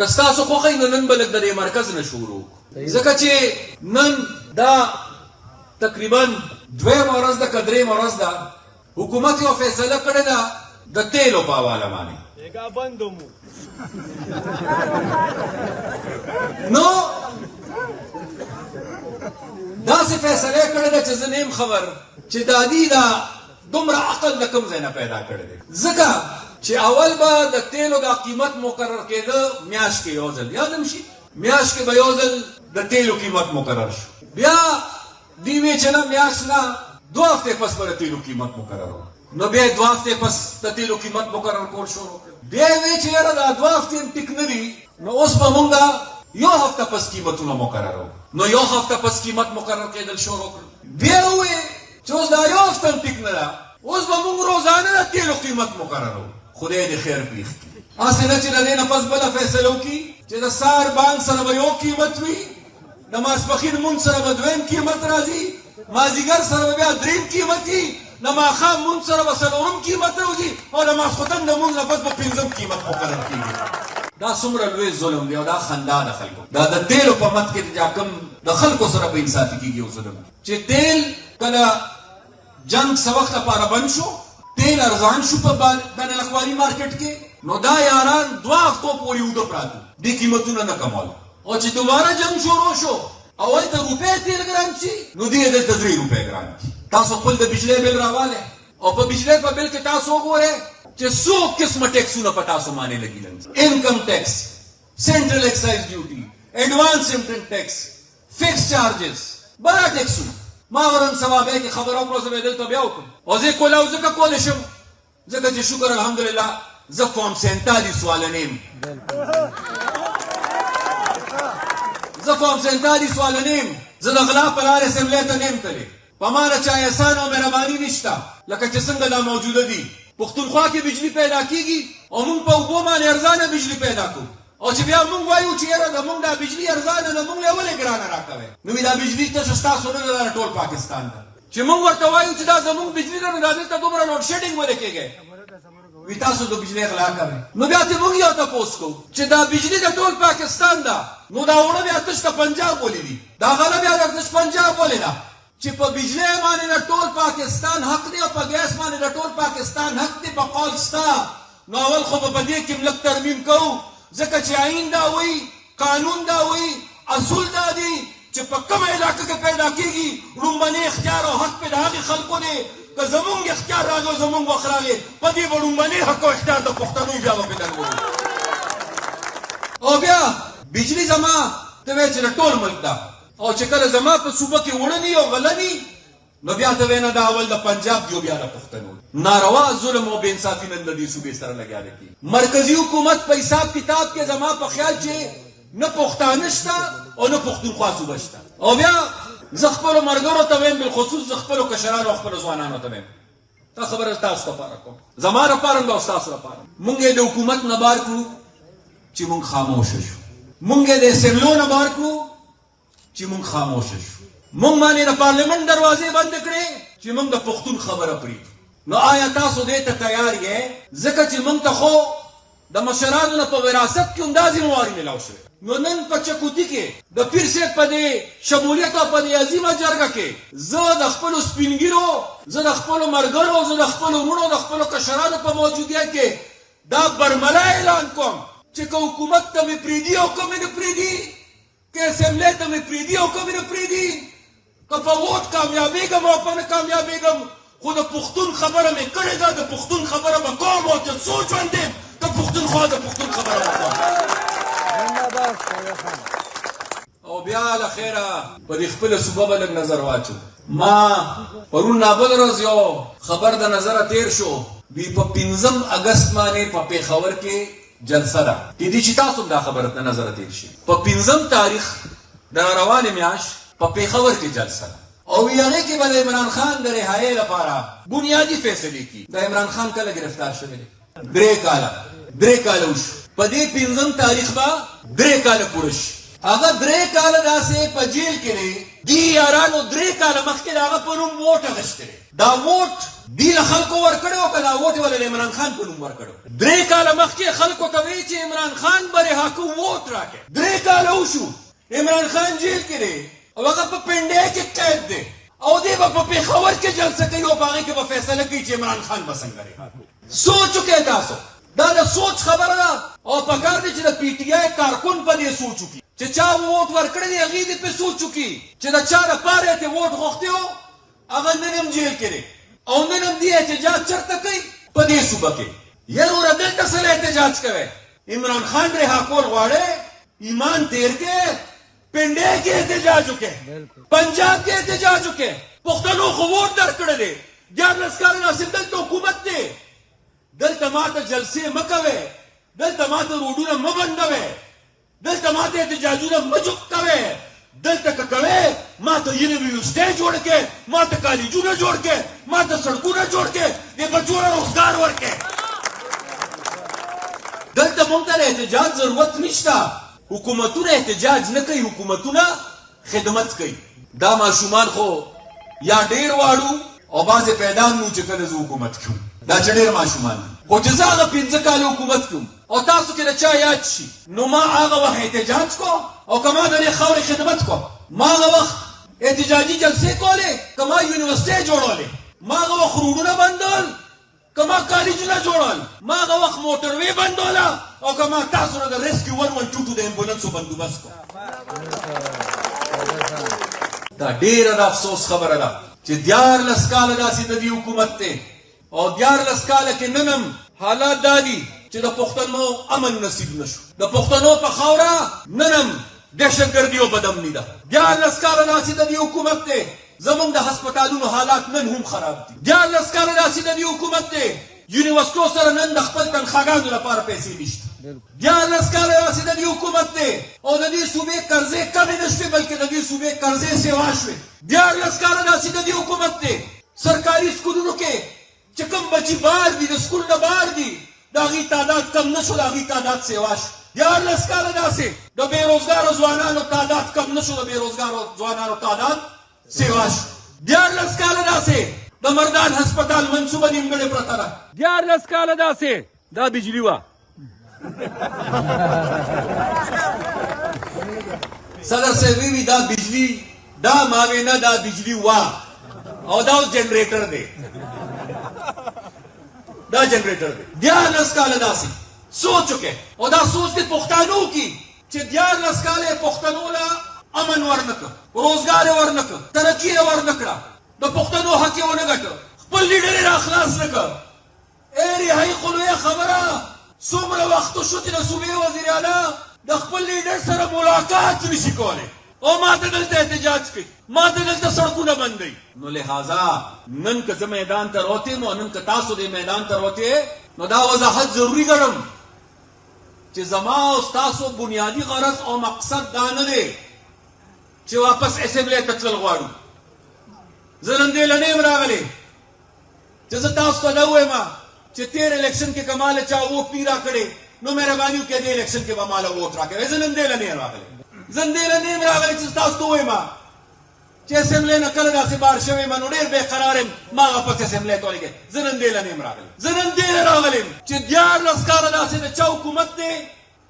که ستاسو خوښی نو نن به لږ د دې مرکز نه شروع کړو ځکه چې نن دا تقریبا دویمه ورځ ده که درېیمه ورځ ده حکومت یو فیصله کړې ده د تیلو په حواله باندې نو داسې فیصله یې کړې ده چې زه نه یم خبر چې دا دي دا دومره عقل د کوم ځای نه پیدا کړی دی ځکه چې اول به د تیلو دا قیمت مقرر کېده میاشت کې یو ځل یاد هم شي میاشت کې به یو ځل د تیلو قیمت مقرر شو بیا دی وی چې نه میاشت نه 2 هفتې پس به د تیلو قیمت مقرر و نو بیا 2 هفتې پس د تیلو قیمت مقرر کول شروع بیا یې وی چې یاره دا 2 هفتې هم ټیک نه دي نو اوس به مونږ یو هفته پس قیمتونه مقرر نو یو هفته پس قیمت مقرر کېدل شروع کړل بیا وی چې اوس دا یو هفته هم ټیک نه ده اوس به مونږ روزانه د تیلو قیمت مقرر خدای دې خیر پېښ کړي هسې نه چې د دې نه پس بله فیصله وکړي چې د سهار بانک سره به یو قیمت وي د ماسپښین مونځ سره به دویم قیمت راځي مازدیګر سره به بیا دریم قیمت وي د ماښام مونځ سره به څلورم قیمت راوځي او د ماسخوتن د مونځ نه پس به پنځم قیمت مقرر کېږي دا څومره لوی ظلم دی او دا خندا د خلکو دا د تیلو په مد کې چې کوم د خلکو سره په انصافي کېږي یو ظلم چې تیل کله جنگ څه وخت لپاره بند شو تیل ارزان شو په بین الاقوامي مارکیټ کې نو دا یاران 2 هفتو پورې اوده پراته دې قیمتونه نه کمول او چې دوباره جنگ شروع شو اول ته روپۍ تیل ګران شي نو دې دلته 3 روپۍ ګران تاسو خپل د بجلی بل راواله او په بجلی په بل کې تاسو وګورئ چې څو قسمه ټیکسونه په تاسو باندې لګیدل انکم ټیکس سنټرل ایکسایز ډیوټي ایڈوانس انکم ټیکس فکس چارجز بڑا ټیکسونه ما ورن سوابه کې خبرو پرو زه دلته بیا وکم او زه کولاو زکه کول شم زکه چې شکر الحمدلله زه فارم 47 والا نیم زه فارم 47 والا نیم زه د غلا په لارې اسمبلی ته نیم تللی په ما نه چا احسان او مهرباني نشته لکه چې څنګه دا موجوده دي پښتونخوا کې بجلی پیدا کیږي او موږ په اوبو باندې ارزانه بجلی پیدا کوو او چې بیا موږ وایو چې یاره د موږ دا بجلی ارزانه ده موږ یې ولې ګرانه راکوئ نو دا بجلی ته ستاسو نه ده ټول پاکستان ده چې موږ ورته وایو چې دا زموږ بجلی ده نو دا دلته دومره لوډ شیډینګ ولې کېږي وي تاسو د بجلی غلا کوئ نو بیا ته موږ یو تپوس کوو چې دا بجلی د ټول پاکستان ده نو دا وړه بیا تش د پنجاب ولې دي دا غله بیا د پنجاب ولې ده چې په بجلی باندې د ټول پاکستان حق دی او په ګیس باندې د ټول پاکستان حق دی په قول ستا نو اول خو به په دې کې لږ ترمیم کوو ځکه چې آئین دا وایي قانون دا وایي اصول دا دي چې په کومه علاقه کې پیدا کېږي لومبنی اختیار او حق پې د هغې خلکو دی که زمونږ اختیار راغی او زمونږ وخت راغی په دې به لومبنی حق او اختیار د پښتنو بیا به پې درولو او بیا بجلی زما ته وایې چې د ټول ملک ده او چې کله زما په صوبه کې وړني او غلني نو بیا ته وایې نه دا اول د پنجاب دی او بیا د پښتنو ناروا ظلم او بې انصافي نن د دې صوبې سره لګیا دی مرکزي حکومت په حساب کتاب کې زما په خیال چې نه پښتانه شته او نه پښتونخوا صوبه شته او بیا زه خپلو ملګرو ته وایم بالخصوص زه خپلو کشرانو او خپلو ځوانانو ته وایم دا خبره تاسو لپاره کوم زما لپاره هم او ستاسو لپاره مونږ یې د حکومت نه بار کړو چې مونږ خاموشه شو مونږ یې د اسمبلو نه بار کړو چې مونږ خاموشه شو مونږ باندې د پارلمنت دروازې بند کړې چې مونږ د پښتون خبره پرېږدو نو آیا تاسو دې ته تیار یې ځکه چې مونږ ته خو د مشرانو نه په وراثت کې هم دا ذمواري میلاو شوې نو نن په چکوتي کې د پیر صاحب په دې شمولیت او په دې عظیمه جرګه کې زه د خپلو سپینګیرو زه د خپلو ملګرو زه د خپلو وروڼو د خپلو کشرانو په موجودیت کې دا برملا اعلان کوم چې که حکومت ته مې پرېږدي او که مې نه پرېږدي که اسمبلی ته مې پرېږدي او که مې نه پرېږدي که په ووټ کامیابېږم او په نه کامیابېږم خو د پښتون خبره مې کړې ده د پښتون خبره به کوم او چې څو ژوند یم د پښتونخوا د پښتون خبره به کوم او بیا له خیره په دې خپله صوبه به لږ نظر واچو ما پرون نابل ورځ یو خبر د نظره تیر شو وی په 15 اګست باندې په پېښور کې جلسه ده کېدای شي تاسو هم دا خبره د نظره تیر شي په 15 تاریخ د روانې میاشت په پېښور کې جلسه ده او هغې کې به د عمران خان د رهایۍ لپاره بنیادي فیصلې کړي د عمران خان کله ګرفتار شوی دی 3 کاله وشو په دې 15 تاریخ به 3 کاله پوره شي هغه 3 کاله داسې په جیل کې دی دی یارانو 3 کاله مخکې د هغه په نوم ووټ اخیستی دا ووټ دی له خلکو ورکړی و که دا ووټ یې ولې د عمران خان په نوم ورکړی 3 کاله مخکې خلکو ته وایي چې عمران خان به رها کړو ووټ راکړې 3 کاله وشو عمران خان جیل کې دی او هغه په پنډۍ کې قید دی او دی به په پېښور کې جلسه کوي او په هغې کې به فیصله کوي چې عمران خان به څنګه رها کړو سوچ وکړئ تاسو دا د سوچ خبره ده او پکار دی چې د پی ټي آی کارکن په دې سوچ وکړي چې چا ووټ ورکړی دی هغې دې پې سوچ وکړي چې د چا لپاره یې ته ووټ غوښتی و هغه نن هم جیل کې دی او نن هم دې احتجاج چېرته کوي په دې صوبه کې یار وره دلته سره احتجاج کوئ عمران خان رها کول غواړئ ایمان تیر کې پنډۍ کې احتجاج وکړئ پنجاب کې احتجاج وکړئ پښتنو خو ووټ درکړی دی 14 کاله ناصر دلته حکومت دی دلته ماته جلسې مه کوئ دلته ماته روډونه مه بندوئ دلته ماته احتجاجونه مه کوئ دلته که کوئ ماته یونیورسټۍ جوړ کړئ ماته کالجونه جوړ کړئ ماته سړکونه جوړ کړئ دې بچو له روزګار ورکړئ دلته موږ ته د احتجاج ضرورت نشته حکومتونه احتجاج نه کوي حکومتونه خدمت کوي دا ماشومان خو یا ډېر واړو او بعضې پیدا نو چې کله زه حکومت کوم دا چې ډېر ماشومان خو چې زه هغه 15 کاله حکومت کوم او تاسو کې د چا یاد شي نو ما هغه وخت احتجاج کو او که ما د دې خاورې خدمت کو ما هغه وخت احتجاجي جلسې کولې که ما یونیورسټۍ جوړولې ما هغه وخت روډونه بندول که ما کالجونه جوړول ما هغه وخت موټروې بندوله او که ما تاسو نه د ریسکیو 112 د امبولانسو بندوبست کو دا ډېره د افسوس خبره ده چې 14 کاله داسې د دې حکومت دی او 14 کاله کې نن هم حالات دا دي چې د پښتنو امن نصیب نشو د پښتنو په خاوره نن هم دهشتګردي او بدامني ده 14 کاله داسې د دې حکومت دی زمونږ د هسپتالونو حالات نن هم خراب دي 14 کاله داسې د دې حکومت دی یونیورسټو سره نن د خپل تنخواګانو لپاره پیسې نشته 14 کاله داسې د دې حکومت دی او د دې صوبې قرضې کمې نه شوې بلکې د دې صوبې قرضې سیوا شوې 14 کاله داسې د دې حکومت دی سرکاري سکولونو کې چې کوم بچي بار دي د سکول نه بار دي د هغې تعداد کم نه شو د هغې تعداد سیوا شو 14 کاله داسې د بېروزګارو ځوانانو تعداد کم نه شو د بېروزګارو ځوانانو تعداد سیوا شو 14 کاله داسې د مردان هسپتال منصوبه نیمګړې پرته ده 14 کاله داسې دا بجلي وه صدر صاحب وی دا بجلی دا ماوینا دا بجلی وه او دا اوس جنریټر دی دا جنریټر دی 14 کاله داسې سوچ وکړئ او دا سوچ دې پښتانو کې چې 14 کاله یې پښتنو له امن ورنه کړ روزګار یې ورنه کړ ترقي یې ورنه کړه د پښتنو حق یې ونه ګټه خپل لیډر یې راخلاص نه کړ ای رهایي خو لویه خبره څومره وخت شو چې د صوبې وزیر اعلی د خپل لیډر سره ملاقات نشي کولی او ما ته دلته احتجاج کوي ما ته دلته سړکونه بندوي نو لہذا نن که زه میدان ته راوتی یم او نن که تاسو دې میدان ته راوتی نو دا وضاحت ضروري ګڼم چې زما او ستاسو بنیادي غرض او مقصد دا نه دی چې واپس اسمبلی ته تلل غواړو زه نن دې له نه یم راغلی چې زه تاسو ته دا ووایم چې تیر الیکشن کې که ماله چا ووټ نه راکړی نو مهرباني وکړئ دې الیکشن کې به ماله ووټ راکړی زه نن دې له نه یم راغلی زه دې له نه یم راغلی چې تاسو ته ووایم چې اسمبلی نه کله داسې بار شوی یم نو ډېر بېقرار یم ما واپس اسمبلی ته ولېږئ زه نن دې له نه یم راغلی زه نن دې له راغلی یم چې 14 کاله داسې د چا حکومت دی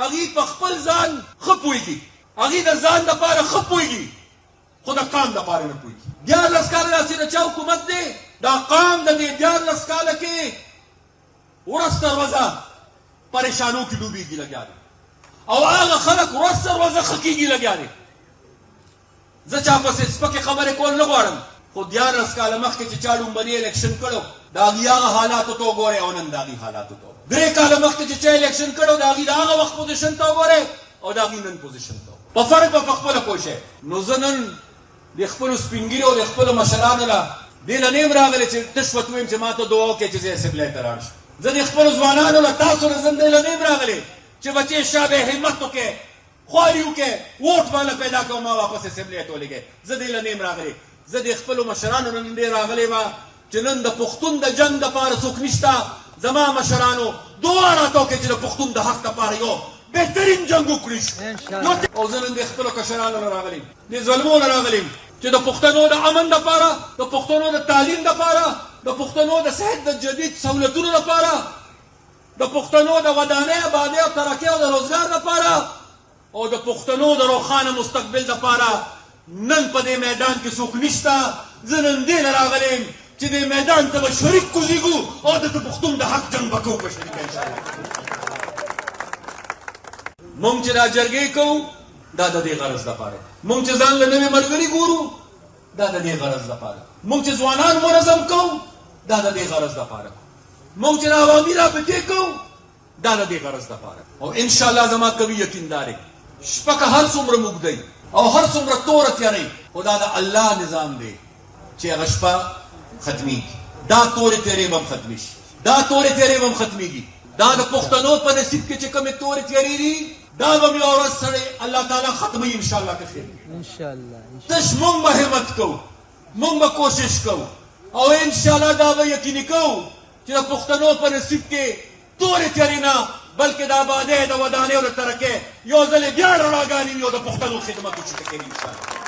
هغې په خپل ځان ښه پوهېږي هغې د ځان دپاره ښه پوهېږي خو د قام دپاره نه پوهېږي 14 کاله داسې د چا حکومت دی دا قام د دې 14 کاله کې ورځ تر ورځه پریشانو کې ډوبېږي لګیا دی او هغه خلک ورځ تر ورځه ښه کېږي لګیا دی زه چا پسې سپکې خبرې کول نه غواړم خو 14 کاله مخکې چې چا لومبني الیکشن کړو د هغې هغه حالاتو ته وګورئ او نن د هغې حالاتو ته 3 کاله مخکې چې چا الیکشن کړو د هغې د هغه وخت پوزیشن ته وګورئ او د هغې نن پوزیشن ته په فرق به په خپله پوه شئ نو زه نن د خپلو سپین ږیرو د خپلو مشرانو له دې له نه یم راغلی چې تش ورته ووایم چې ما ته دعا وکړئ چې زه اسمبلی ته لاړ شم زه د خپلو ځوانانو له تاسو نه زه دې له نه یم راغلی چې بچې شابه همت وکړئ خواري وکړئ ووټ باندې پیدا کوم ما واپس اسمبلی ته ولېږئ زه دې له نه یم راغلی زه د خپلو مشرانو نه نن ډېر راغلی وه چې نن د پښتون د جنګ دپاره څوک نشته زما مشرانو دعا راته وکړئ چې د پښتون د حق دپاره یو بهترین جنگ وکړی او زه نن د خپلو کشرانو نه راغلیم د ظلمو نه راغلیم چې د پښتنو د امن دپاره د پښتنو د تعلیم دپاره د پښتنو د صحت د جدید سهولتونو دپاره د پښتنو د ودانۍ آبادۍ او ترقۍ او د روزګار دپاره او د پښتنو د روښانه مستقبل دپاره نن په دې میدان کې څوک نشته. زه نن دې نه راغلیم چې دې میدان ته به شریک کوزیږو او د پښتون د حق جنګ به کوو په شریکه انشاءالله. مونږ چې دا جرګې کوو دا د دې غرض دپاره، مونږ چې ځان له نوي ملګري ګورو دا د دې غرض دپاره، مونږ چې ځوانان منظم کوو دا د دې غرض دپاره، مونږ چې عوامي رابطې کوو دا د دې غرض دپاره. او انشاءالله زما قوي یقین دا دی شپه که هر څومره موږدی او هر څومره توره تیارۍ خو دا د الله نظام دی چې هغه شپه ختمیږي. دا تورې تیارې به هم ختمې شي، دا تورې تیارې به هم ختمېږي. دا د پښتنو په نصیب کې چې کومې تورې تیارې دي دا به یوه ورځ سړی الله تعالی ختموي انشاءالله که خیر انشاءالله. تش مونږ به همت کوو، مونږ به کوشش کوو او انشاءالله دا به یقیني کوو چې د پښتنو په نصیب کې تورې تیارې نه بلکې د آبادۍ د ودانۍ او د ترقۍ یو ځلې بیا رڼاګانې وي او د پښتنو خدمت وشي انشاءالله.